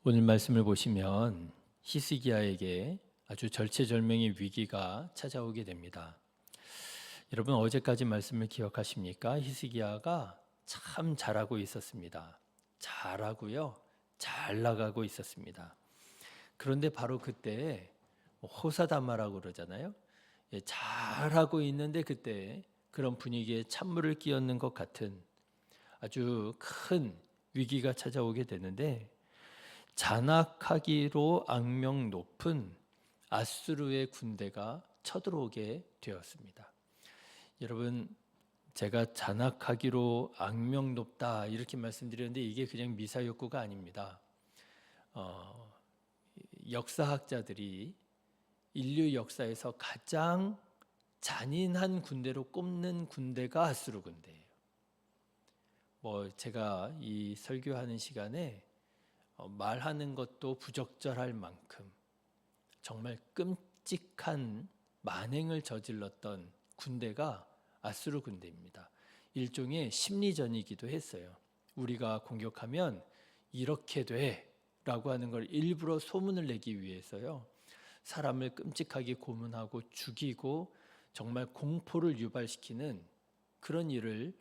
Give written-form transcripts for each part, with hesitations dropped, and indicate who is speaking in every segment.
Speaker 1: 오늘 말씀을 보시면 히스기야에게 아주 절체절명의 위기가 찾아오게 됩니다. 여러분 어제까지 말씀을 기억하십니까? 히스기야가 참 잘하고 있었습니다. 잘하고요. 잘 나가고 있었습니다. 그런데 바로 그때 호사다마라고 그러잖아요. 잘하고 있는데 그때 그런 분위기에 찬물을 끼얹는 것 같은 아주 큰 위기가 찾아오게 되는데 잔악하기로 악명 높은 아수르의 군대가 쳐들어오게 되었습니다. 여러분, 제가 잔악하기로 악명 높다 이렇게 말씀드렸는데 이게 그냥 미사역구가 아닙니다. 역사학자들이 인류 역사에서 가장 잔인한 군대로 꼽는 군대가 아수르 군대예요. 제가 이 설교하는 시간에 말하는 것도 부적절할 만큼 정말 끔찍한 만행을 저질렀던 군대가 아수르 군대입니다. 일종의 심리전이기도 했어요. 우리가 공격하면 이렇게 돼 라고 하는 걸 일부러 소문을 내기 위해서요. 사람을 끔찍하게 고문하고 죽이고 정말 공포를 유발시키는 그런 일을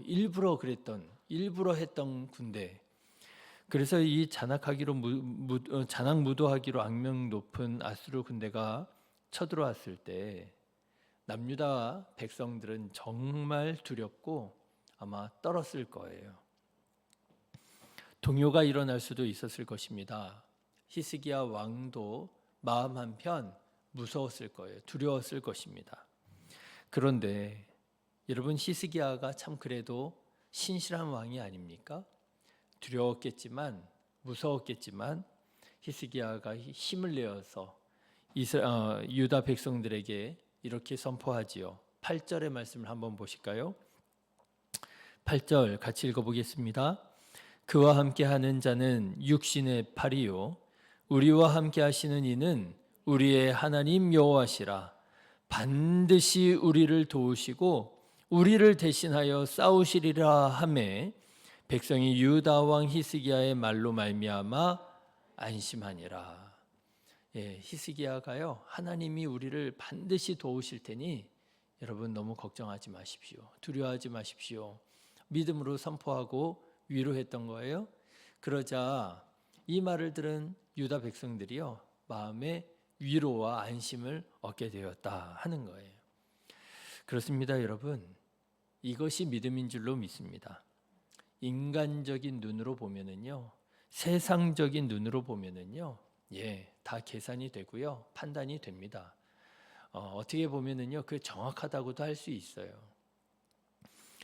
Speaker 1: 일부러 했던 군대. 그래서 이 잔악무도하기로 악명 높은 아수르 군대가 쳐들어왔을 때 남유다 백성들은 정말 두렵고 아마 떨었을 거예요. 동요가 일어날 수도 있었을 것입니다. 히스기야 왕도 마음 한편 무서웠을 거예요. 두려웠을 것입니다. 그런데 여러분 히스기야가 참 그래도 신실한 왕이 아닙니까? 두려웠겠지만 무서웠겠지만 히스기야가 힘을 내어서 유다 백성들에게 이렇게 선포하지요. 8절의 말씀을 한번 보실까요? 8절 같이 읽어보겠습니다. 그와 함께 하는 자는 육신의 팔이요 우리와 함께 하시는 이는 우리의 하나님 여호와시라. 반드시 우리를 도우시고 우리를 대신하여 싸우시리라 하매 백성이 유다 왕 히스기야의 말로 말미암아 안심하니라. 히스기야가요 하나님이 우리를 반드시 도우실 테니 여러분 너무 걱정하지 마십시오. 두려워하지 마십시오. 믿음으로 선포하고 위로했던 거예요. 그러자 이 말을 들은 유다 백성들이요 마음에 위로와 안심을 얻게 되었다 하는 거예요. 그렇습니다, 여러분. 이것이 믿음인 줄로 믿습니다. 인간적인 눈으로 보면은요, 세상적인 눈으로 보면은요, 다 계산이 되고요, 판단이 됩니다. 어떻게 보면은요, 그게 정확하다고도 할 수 있어요.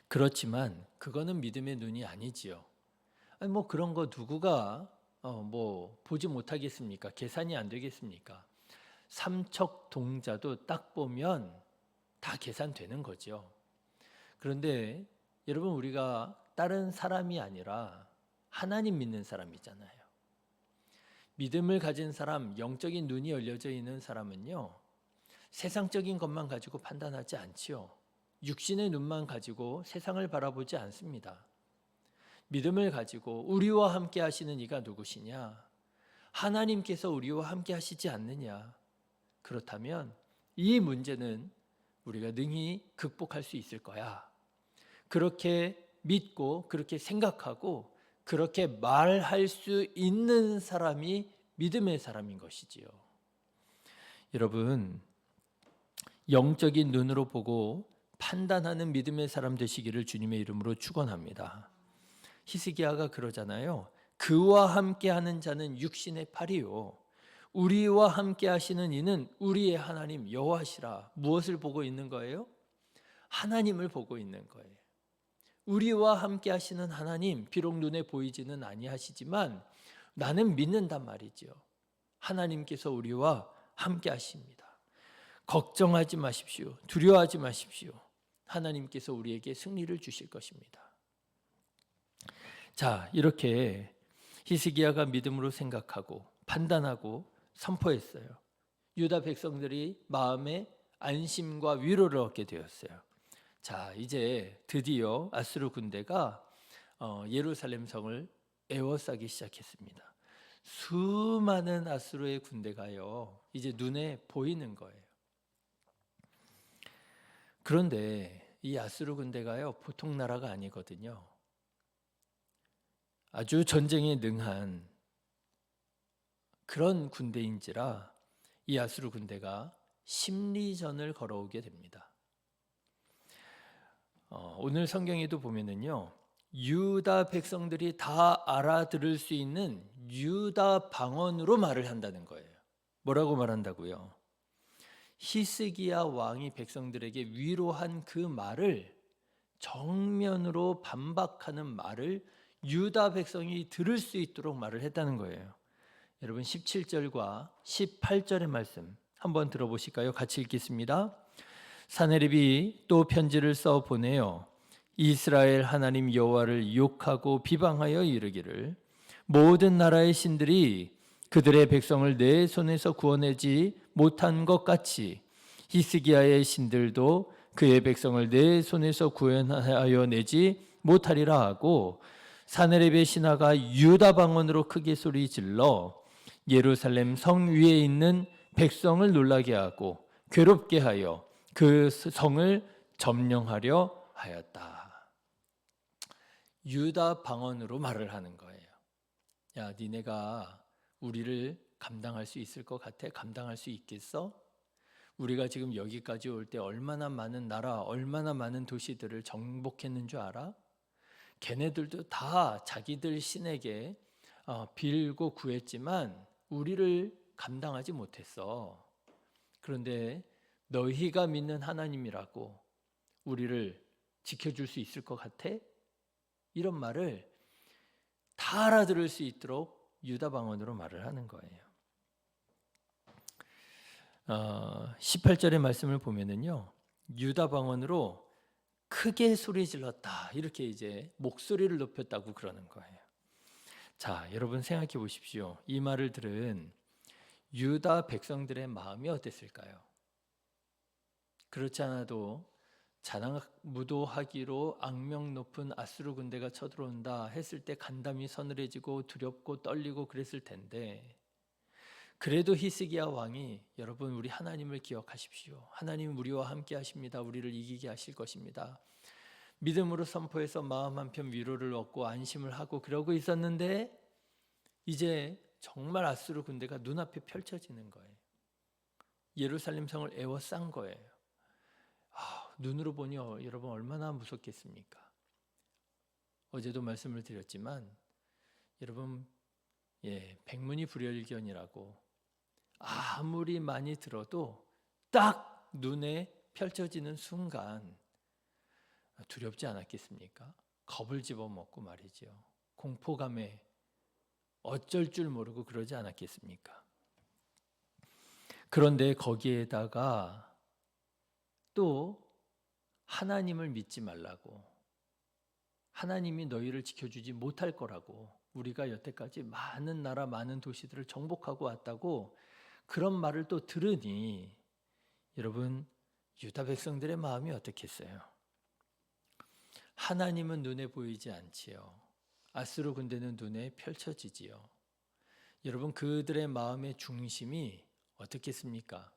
Speaker 1: 그렇지만 그거는 믿음의 눈이 아니지요. 그런 거 누구가 보지 못하겠습니까? 계산이 안 되겠습니까? 삼척동자도 딱 보면 다 계산되는 거죠. 그런데 여러분 우리가 다른 사람이 아니라 하나님 믿는 사람이잖아요. 믿음을 가진 사람, 영적인 눈이 열려져 있는 사람은요, 세상적인 것만 가지고 판단하지 않지요. 육신의 눈만 가지고 세상을 바라보지 않습니다. 믿음을 가지고 우리와 함께 하시는 이가 누구시냐? 하나님께서 우리와 함께 하시지 않느냐? 그렇다면 이 문제는 우리가 능히 극복할 수 있을 거야. 그렇게 믿고 그렇게 생각하고 그렇게 말할 수 있는 사람이 믿음의 사람인 것이지요. 여러분, 영적인 눈으로 보고 판단하는 믿음의 사람 되시기를 주님의 이름으로 축원합니다. 히스기야가 그러잖아요. 그와 함께 하는 자는 육신의 팔이요 우리와 함께 하시는 이는 우리의 하나님 여호와시라. 무엇을 보고 있는 거예요? 하나님을 보고 있는 거예요. 우리와 함께 하시는 하나님, 비록 눈에 보이지는 아니하시지만 나는 믿는단 말이죠. 하나님께서 우리와 함께 하십니다. 걱정하지 마십시오. 두려워하지 마십시오. 하나님께서 우리에게 승리를 주실 것입니다. 자, 이렇게 히스기야가 믿음으로 생각하고 판단하고 선포했어요. 유다 백성들이 마음에 안심과 위로를 얻게 되었어요. 자, 이제 드디어 아수르 군대가 예루살렘 성을 에워싸기 시작했습니다. 수많은 아수르의 군대가요, 이제 눈에 보이는 거예요. 그런데 이 아수르 군대가요, 보통 나라가 아니거든요. 아주 전쟁에 능한 그런 군대인지라 이 아수르 군대가 심리전을 걸어오게 됩니다. 오늘 성경에도 보면은요, 유다 백성들이 다 알아들을 수 있는 유다 방언으로 말을 한다는 거예요. 뭐라고 말한다고요? 히스기야 왕이 백성들에게 위로한 그 말을, 정면으로 반박하는 말을 유다 백성이 들을 수 있도록 말을 했다는 거예요. 여러분 17절과 18절의 말씀 한번 들어보실까요? 같이 읽겠습니다. 사네립이 또 편지를 써 보내어 이스라엘 하나님 여호와를 욕하고 비방하여 이르기를, 모든 나라의 신들이 그들의 백성을 내 손에서 구원하지 못한 것 같이 히스기야의 신들도 그의 백성을 내 손에서 구원하여 내지 못하리라 하고, 사네립의 신하가 유다 방언으로 크게 소리 질러 예루살렘 성 위에 있는 백성을 놀라게 하고 괴롭게 하여 그 성을 점령하려 하였다. 유다 방언으로 말을 하는 거예요. 야, 니네가 우리를 감당할 수 있을 것 같아? 감당할 수 있겠어? 우리가 지금 여기까지 올 때 얼마나 많은 나라, 얼마나 많은 도시들을 정복했는 줄 알아? 걔네들도 다 자기들 신에게 빌고 구했지만 우리를 감당하지 못했어. 그런데 너희가 믿는 하나님이라고 우리를 지켜줄 수 있을 것 같아? 이런 말을 다 알아들을 수 있도록 유다 방언으로 말을 하는 거예요. 18절의 말씀을 보면은요, 유다 방언으로 크게 소리 질렀다, 이렇게 이제 목소리를 높였다고 그러는 거예요. 자, 여러분 생각해 보십시오. 이 말을 들은 유다 백성들의 마음이 어땠을까요? 그렇지 않아도 자랑무도하기로 악명 높은 아수르 군대가 쳐들어온다 했을 때 간담이 서늘해지고 두렵고 떨리고 그랬을 텐데, 그래도 히스기야 왕이, 여러분 우리 하나님을 기억하십시오. 하나님 우리와 함께 하십니다. 우리를 이기게 하실 것입니다. 믿음으로 선포해서 마음 한편 위로를 얻고 안심을 하고 그러고 있었는데, 이제 정말 아수르 군대가 눈앞에 펼쳐지는 거예요. 예루살렘 성을 에워싼 거예요. 눈으로 보니 여러분 얼마나 무섭겠습니까? 어제도 말씀을 드렸지만 여러분, 백문이 불여일견이라고 아무리 많이 들어도 딱 눈에 펼쳐지는 순간 두렵지 않았겠습니까? 겁을 집어먹고 말이죠. 공포감에 어쩔 줄 모르고 그러지 않았겠습니까? 그런데 거기에다가 또 하나님을 믿지 말라고, 하나님이 너희를 지켜주지 못할 거라고, 우리가 여태까지 많은 나라 많은 도시들을 정복하고 왔다고 그런 말을 또 들으니 여러분, 유다 백성들의 마음이 어떻겠어요? 하나님은 눈에 보이지 않지요. 아수르 군대는 눈에 펼쳐지지요. 여러분, 그들의 마음의 중심이 어떻겠습니까?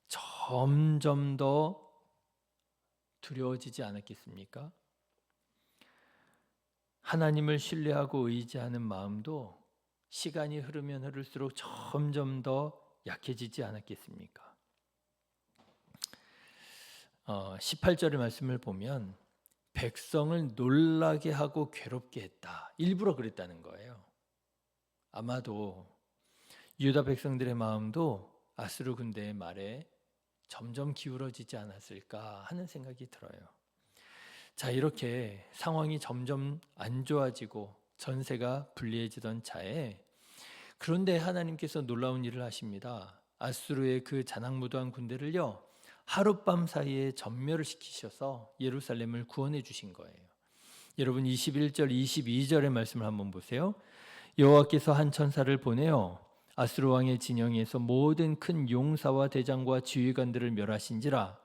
Speaker 1: 점점 더 두려워지지 않았겠습니까? 하나님을 신뢰하고 의지하는 마음도 시간이 흐르면 흐를수록 점점 더 약해지지 않았겠습니까? 18절의 말씀을 보면 백성을 놀라게 하고 괴롭게 했다, 일부러 그랬다는 거예요. 아마도 유다 백성들의 마음도 아수르 군대의 말에 점점 기울어지지 않았을까 하는 생각이 들어요. 자, 이렇게 상황이 점점 안 좋아지고 전세가 불리해지던 차에, 그런데 하나님께서 놀라운 일을 하십니다. 아수르의 그 자랑무도한 군대를요, 하룻밤 사이에 전멸을 시키셔서 예루살렘을 구원해 주신 거예요. 여러분 21절 22절의 말씀을 한번 보세요. 여호와께서 한 천사를 보내어 아수르 왕의 진영에서 모든 큰 용사와 대장과 지휘관들을 멸하신지라.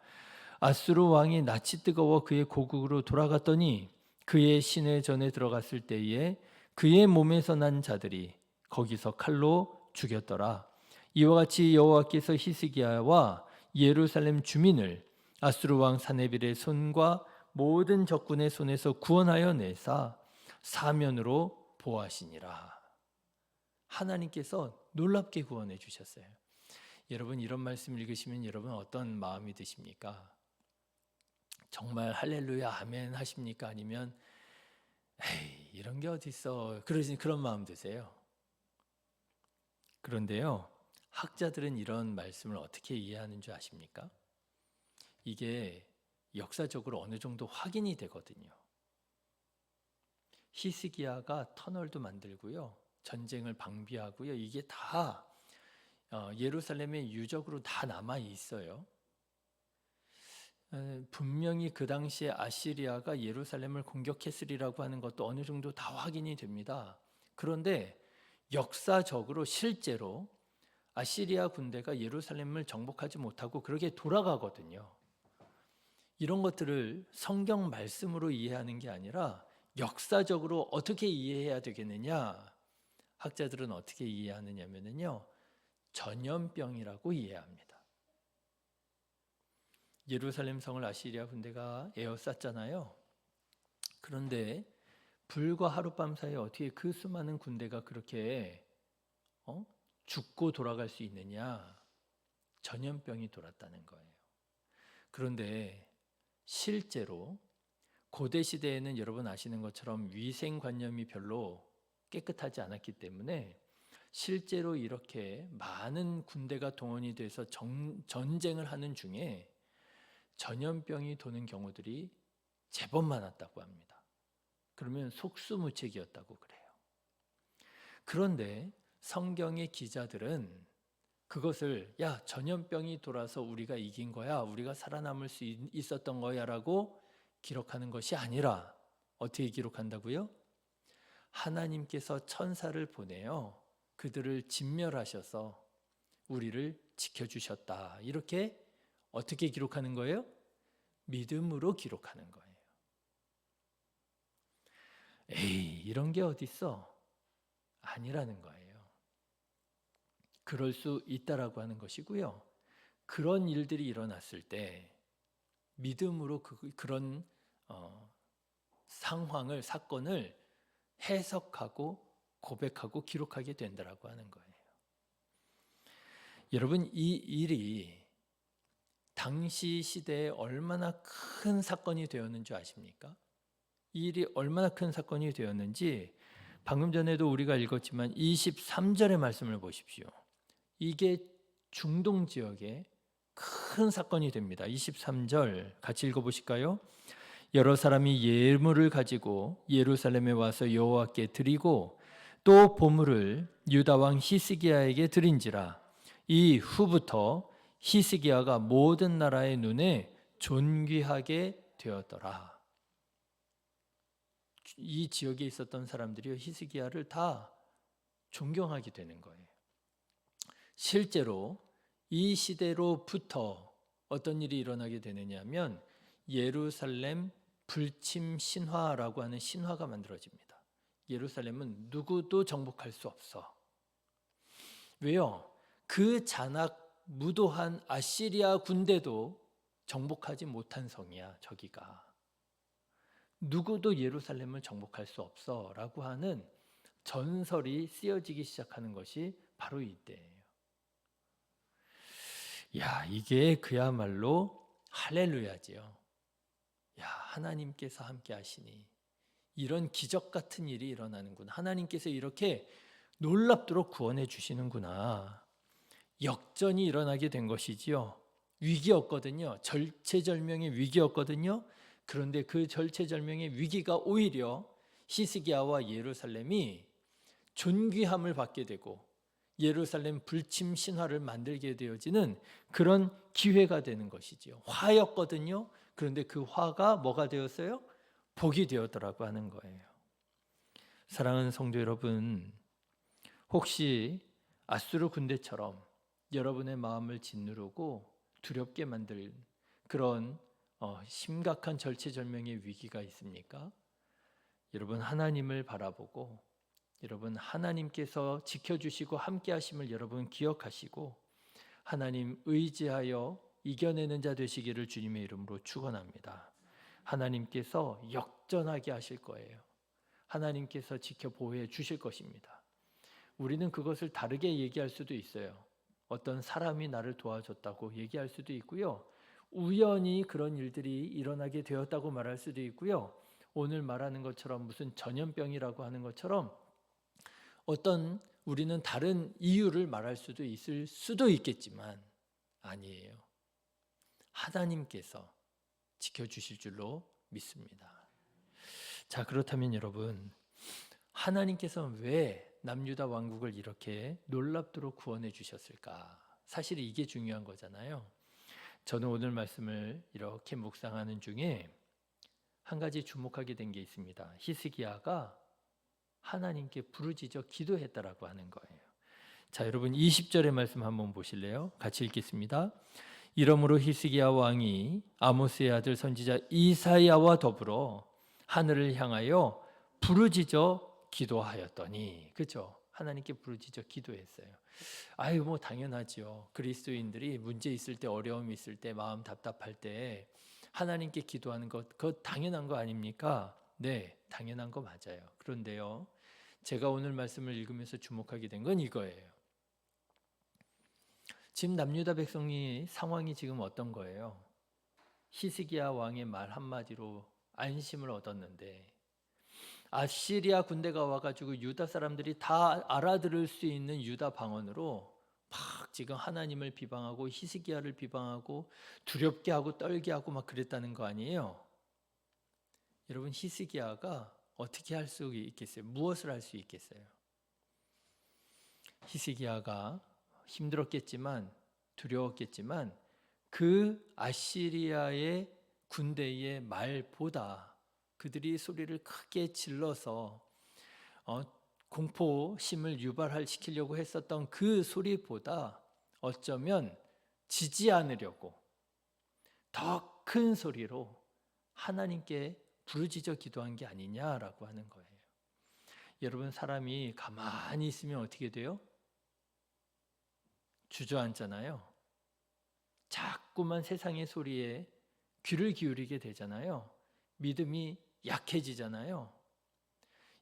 Speaker 1: 아수르 왕이 낯이 뜨거워 그의 고국으로 돌아갔더니 그의 시내 전에 들어갔을 때에 그의 몸에서 난 자들이 거기서 칼로 죽였더라. 이와 같이 여호와께서 히스기야와 예루살렘 주민을 아수르 왕 사네빌의 손과 모든 적군의 손에서 구원하여 내사 사면으로 보하시니라. 하나님께서 놀랍게 구원해 주셨어요. 여러분, 이런 말씀 읽으시면 여러분 어떤 마음이 드십니까? 정말 할렐루야 아멘 하십니까? 아니면 에이 이런 게 어디 있어 그런 마음 드세요? 그런데요, 학자들은 이런 말씀을 어떻게 이해하는 줄 아십니까? 이게 역사적으로 어느 정도 확인이 되거든요. 히스기야가 터널도 만들고요, 전쟁을 방비하고요, 이게 다 예루살렘의 유적으로 다 남아 있어요. 분명히 그 당시에 아시리아가 예루살렘을 공격했으리라고 하는 것도 어느 정도 다 확인이 됩니다. 그런데 역사적으로 실제로 아시리아 군대가 예루살렘을 정복하지 못하고 그렇게 돌아가거든요. 이런 것들을 성경 말씀으로 이해하는 게 아니라 역사적으로 어떻게 이해해야 되겠느냐? 학자들은 어떻게 이해하느냐면요, 전염병이라고 이해합니다. 예루살렘 성을 아시리아 군대가 에워쌌잖아요. 그런데 불과 하룻밤 사이에 어떻게 그 수많은 군대가 그렇게 죽고 돌아갈 수 있느냐? 전염병이 돌았다는 거예요. 그런데 실제로 고대 시대에는 여러분 아시는 것처럼 위생관념이 별로 깨끗하지 않았기 때문에 실제로 이렇게 많은 군대가 동원이 돼서 전쟁을 하는 중에 전염병이 도는 경우들이 제법 많았다고 합니다. 그러면 속수무책이었다고 그래요. 그런데 성경의 기자들은 그것을 전염병이 돌아서 우리가 이긴 거야, 우리가 살아남을 수 있었던 거야 라고 기록하는 것이 아니라 어떻게 기록한다고요? 하나님께서 천사를 보내어 그들을 진멸하셔서 우리를 지켜주셨다, 이렇게 어떻게 기록하는 거예요? 믿음으로 기록하는 거예요. 에이 이런 게 어딨어? 아니라는 거예요. 그럴 수 있다라고 하는 것이고요, 그런 일들이 일어났을 때 믿음으로 그런 상황을, 사건을 해석하고 고백하고 기록하게 된다라고 하는 거예요. 여러분, 이 일이 당시 시대에 얼마나 큰 사건이 되었는 줄 아십니까? 이 일이 얼마나 큰 사건이 되었는지 방금 전에도 우리가 읽었지만 23절의 말씀을 보십시오. 이게 중동 지역에 큰 사건이 됩니다. 23절 같이 읽어보실까요? 여러 사람이 예물을 가지고 예루살렘에 와서 여호와께 드리고 또 보물을 유다 왕 히스기야에게 드린지라. 이 후부터 히스기야가 모든 나라의 눈에 존귀하게 되었더라. 이 지역에 있었던 사람들이 히스기야를 다 존경하게 되는 거예요. 실제로 이 시대로부터 어떤 일이 일어나게 되느냐면 예루살렘 불침 신화라고 하는 신화가 만들어집니다. 예루살렘은 누구도 정복할 수 없어. 왜요? 그 잔악무도한 아시리아 군대도 정복하지 못한 성이야, 저기가. 누구도 예루살렘을 정복할 수 없어 라고 하는 전설이 쓰여지기 시작하는 것이 바로 이때예요. 이게 그야말로 할렐루야지요. 하나님께서 함께 하시니 이런 기적 같은 일이 일어나는구나. 하나님께서 이렇게 놀랍도록 구원해 주시는구나. 역전이 일어나게 된 것이지요. 위기였거든요. 절체절명의 위기였거든요. 그런데 그 절체절명의 위기가 오히려 히스기야와 예루살렘이 존귀함을 받게 되고 예루살렘 불침 신화를 만들게 되어지는 그런 기회가 되는 것이지요. 화였거든요. 그런데 그 화가 뭐가 되었어요? 복이 되었더라고 하는 거예요. 사랑하는 성도 여러분, 혹시 아수르 군대처럼 여러분의 마음을 짓누르고 두렵게 만들 그런 심각한 절체절명의 위기가 있습니까? 여러분, 하나님을 바라보고 여러분 하나님께서 지켜주시고 함께 하심을 여러분 기억하시고 하나님 의지하여 이겨내는 자 되시기를 주님의 이름으로 축원합니다. 하나님께서 역전하게 하실 거예요. 하나님께서 지켜 보호해 주실 것입니다. 우리는 그것을 다르게 얘기할 수도 있어요. 어떤 사람이 나를 도와줬다고 얘기할 수도 있고요. 우연히 그런 일들이 일어나게 되었다고 말할 수도 있고요. 오늘 말하는 것처럼 무슨 전염병이라고 하는 것처럼 어떤 우리는 다른 이유를 말할 수도 있을 수도 있겠지만 아니에요. 하나님께서 지켜주실 줄로 믿습니다. 자, 그렇다면 여러분, 하나님께서는 왜 남유다 왕국을 이렇게 놀랍도록 구원해 주셨을까? 사실 이게 중요한 거잖아요. 저는 오늘 말씀을 이렇게 묵상하는 중에 한 가지 주목하게 된 게 있습니다. 히스기야가 하나님께 부르짖어 기도했다라고 하는 거예요. 자, 여러분 20절의 말씀 한번 보실래요? 같이 읽겠습니다. 이러므로 히스기야 왕이 아모스의 아들 선지자 이사야와 더불어 하늘을 향하여 부르짖어 기도하였더니, 그렇죠? 하나님께 부르짖어 기도했어요. 아유, 뭐 당연하죠. 그리스도인들이 문제 있을 때, 어려움이 있을 때, 마음 답답할 때 하나님께 기도하는 것, 그거 당연한 거 아닙니까? 네, 당연한 거 맞아요. 그런데요, 제가 오늘 말씀을 읽으면서 주목하게 된 건 이거예요. 지금 남유다 백성이 상황이 지금 어떤 거예요? 히스기야 왕의 말 한마디로 안심을 얻었는데 아시리아 군대가 와가지고 유다 사람들이 다 알아들을 수 있는 유다 방언으로 막 지금 하나님을 비방하고 히스기야를 비방하고 두렵게 하고 떨게 하고 막 그랬다는 거 아니에요? 여러분, 히스기야가 어떻게 할 수 있겠어요? 무엇을 할 수 있겠어요? 히스기야가 힘들었겠지만 두려웠겠지만 그 아시리아의 군대의 말보다 그들이 소리를 크게 질러서 공포심을 유발시키려고 했었던 그 소리보다 어쩌면 지지 않으려고 더 큰 소리로 하나님께 부르짖어 기도한 게 아니냐라고 하는 거예요. 여러분, 사람이 가만히 있으면 어떻게 돼요? 주저앉잖아요. 자꾸만 세상의 소리에 귀를 기울이게 되잖아요. 믿음이 약해지잖아요.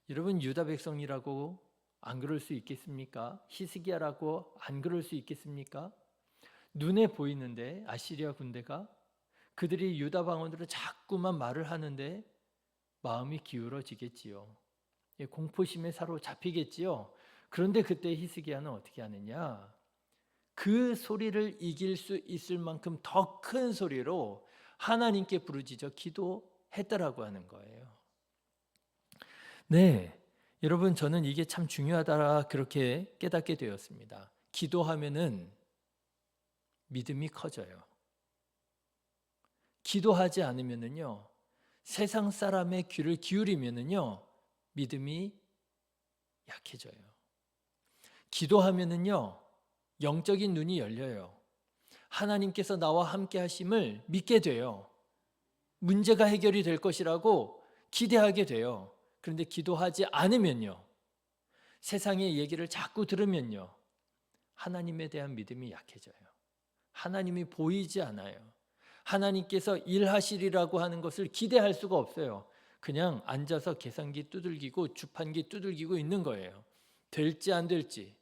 Speaker 1: 여러분, 유다 백성이라고 안 그럴 수 있겠습니까? 히스기야라고 안 그럴 수 있겠습니까? 눈에 보이는데 아시리아 군대가 그들이 유다 방언으로 자꾸만 말을 하는데 마음이 기울어지겠지요. 공포심에 사로잡히겠지요. 그런데 그때 히스기야는 어떻게 하느냐? 그 소리를 이길 수 있을 만큼 더 큰 소리로 하나님께 부르짖어 기도했다라고 하는 거예요. 네, 여러분, 저는 이게 참 중요하다 그렇게 깨닫게 되었습니다. 기도하면은 믿음이 커져요. 기도하지 않으면은요, 세상 사람의 귀를 기울이면은요, 믿음이 약해져요. 기도하면은요, 영적인 눈이 열려요. 하나님께서 나와 함께 하심을 믿게 돼요. 문제가 해결이 될 것이라고 기대하게 돼요. 그런데 기도하지 않으면요, 세상의 얘기를 자꾸 들으면요, 하나님에 대한 믿음이 약해져요. 하나님이 보이지 않아요. 하나님께서 일하시리라고 하는 것을 기대할 수가 없어요. 그냥 앉아서 계산기 두들기고 주판기 두들기고 있는 거예요. 될지 안 될지,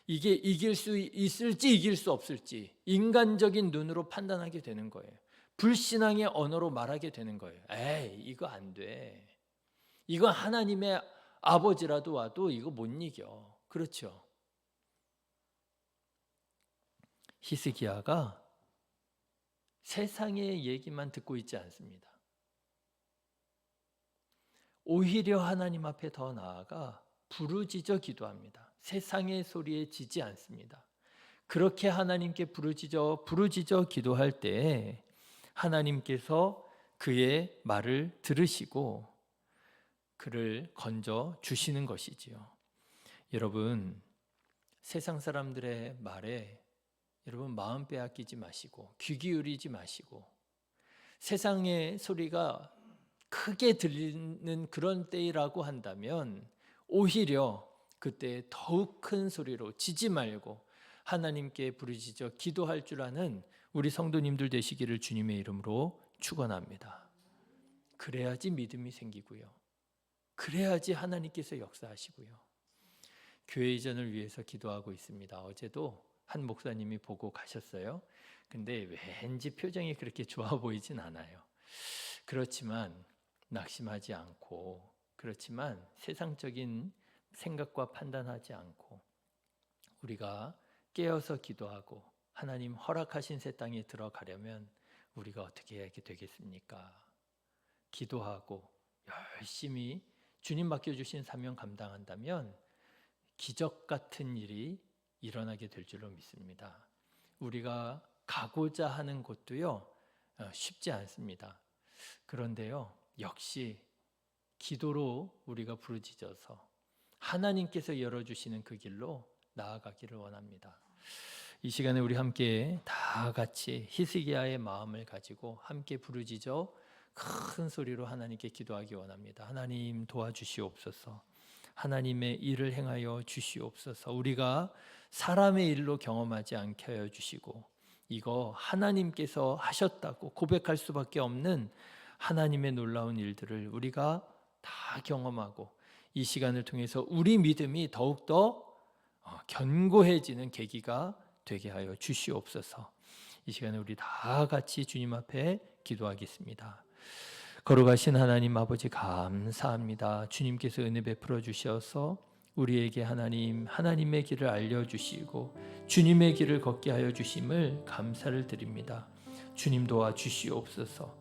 Speaker 1: 이게 이길 수 있을지 이길 수 없을지 인간적인 눈으로 판단하게 되는 거예요. 불신앙의 언어로 말하게 되는 거예요. 에이, 이거 안 돼. 이거 하나님의 아버지라도 와도 이거 못 이겨. 그렇죠? 히스기야가 세상의 얘기만 듣고 있지 않습니다. 오히려 하나님 앞에 더 나아가 부르짖어 기도합니다. 세상의 소리에 지지 않습니다. 그렇게 하나님께 부르짖어 기도할 때 하나님께서 그의 말을 들으시고 그를 건져 주시는 것이지요. 여러분, 세상 사람들의 말에 여러분 마음 빼앗기지 마시고 귀 기울이지 마시고, 세상의 소리가 크게 들리는 그런 때라고 한다면 오히려 그때 더욱 큰 소리로 지지 말고 하나님께 부르짖어 기도할 줄 아는 우리 성도님들 되시기를 주님의 이름으로 축원합니다. 그래야지 믿음이 생기고요. 그래야지 하나님께서 역사하시고요. 교회 이전을 위해서 기도하고 있습니다. 어제도 한 목사님이 보고 가셨어요. 근데 왠지 표정이 그렇게 좋아 보이진 않아요. 그렇지만 낙심하지 않고, 그렇지만 세상적인 생각과 판단하지 않고 우리가 깨어서 기도하고 하나님 허락하신 새 땅에 들어가려면 우리가 어떻게 해야 되겠습니까? 기도하고 열심히 주님 맡겨주신 사명 감당한다면 기적 같은 일이 일어나게 될 줄로 믿습니다. 우리가 가고자 하는 곳도요, 쉽지 않습니다. 그런데요, 역시 기도로 우리가 부르짖어서 하나님께서 열어주시는 그 길로 나아가기를 원합니다. 이 시간에 우리 함께 다 같이 히스기야의 마음을 가지고 함께 부르짖어 큰 소리로 하나님께 기도하기 원합니다. 하나님 도와주시옵소서. 하나님의 일을 행하여 주시옵소서. 우리가 사람의 일로 경험하지 않게 하여 주시고 이거 하나님께서 하셨다고 고백할 수밖에 없는 하나님의 놀라운 일들을 우리가 다 경험하고 이 시간을 통해서 우리 믿음이 더욱더 견고해지는 계기가 되게 하여 주시옵소서. 이 시간에 우리 다 같이 주님 앞에 기도하겠습니다. 걸어가신 하나님 아버지 감사합니다. 주님께서 은혜 베풀어 주셔서 우리에게 하나님의 길을 알려주시고 주님의 길을 걷게 하여 주심을 감사를 드립니다. 주님 도와주시옵소서.